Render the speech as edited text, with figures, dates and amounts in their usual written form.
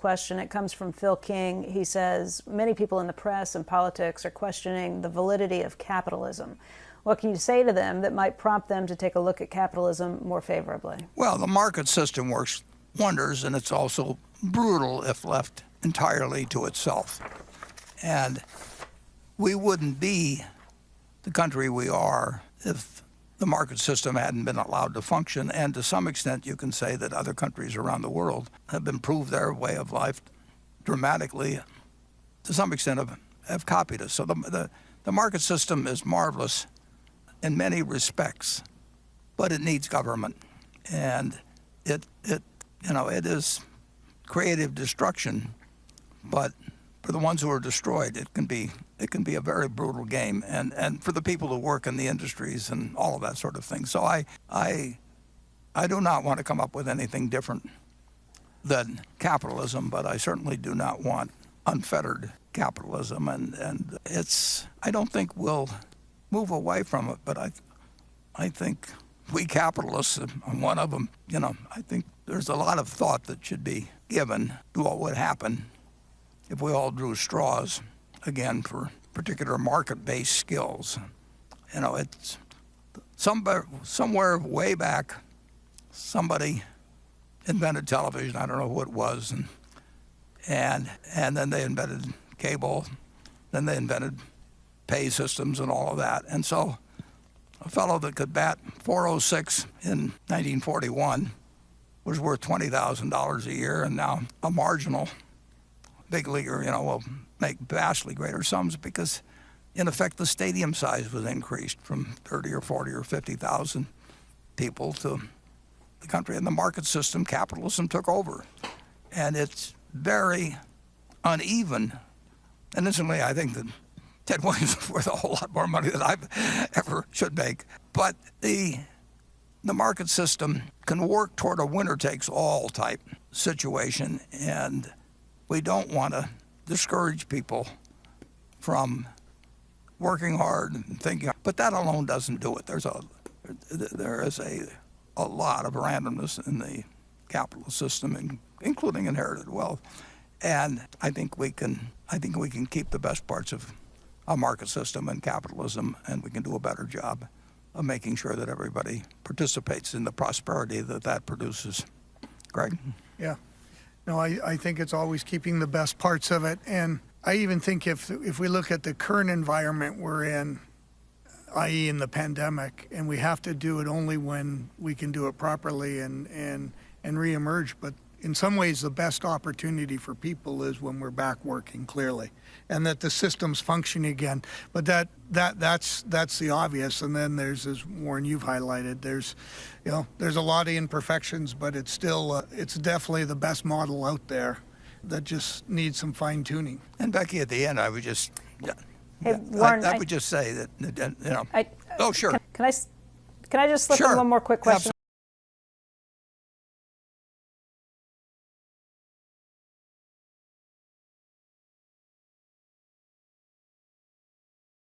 question. It comes from Phil King. He says, many people in the press and politics are questioning the validity of capitalism. What can you say to them that might prompt them to take a look at capitalism more favorably? Well, the market system works wonders, and it's also brutal if left entirely to itself. And we wouldn't be the country we are if the market system hadn't been allowed to function. And to some extent, you can say that other countries around the world have improved their way of life dramatically, to some extent have copied us. So the market system is marvelous in many respects, but it needs government. And it is creative destruction, but for the ones who are destroyed, it can be a very brutal game, and for the people who work in the industries and all of that sort of thing. So I do not want to come up with anything different than capitalism, but I certainly do not want unfettered capitalism, and I don't think we'll move away from it, but I think we capitalists, I'm one of them, I think there's a lot of thought that should be given to what would happen if we all drew straws, again, for particular market-based skills. It's somewhere way back, somebody invented television. I don't know who it was, and then they invented cable, then they invented pay systems and all of that. And so a fellow that could bat .406 in 1941 was worth $20,000 a year, and now a marginal big leaguer, will make vastly greater sums because, in effect, the stadium size was increased from 30 or 40 or 50,000 people to the country. And the market system, capitalism, took over. And it's very uneven. And incidentally, I think that Ted Williams is worth a whole lot more money than I ever should make. But the market system can work toward a winner-takes-all type situation, and we don't want to discourage people from working hard and thinking, but that alone doesn't do it. There is a lot of randomness in the capitalist system, including inherited wealth, and I think we can keep the best parts of a market system and capitalism, and we can do a better job of making sure that everybody participates in the prosperity that produces. Greg? Yeah. No, I think it's always keeping the best parts of it. And I even think if we look at the current environment we're in, i.e. in the pandemic, and we have to do it only when we can do it properly and reemerge. But in some ways, the best opportunity for people is when we're back working, clearly, and that the system's functioning again. But that's the obvious. And then there's, as Warren, you've highlighted, there's a lot of imperfections, but it's still it's definitely the best model out there that just needs some fine tuning. And Becky, at the end, I would just Warren, I would just say that oh, sure. Can I just slip in one more quick question?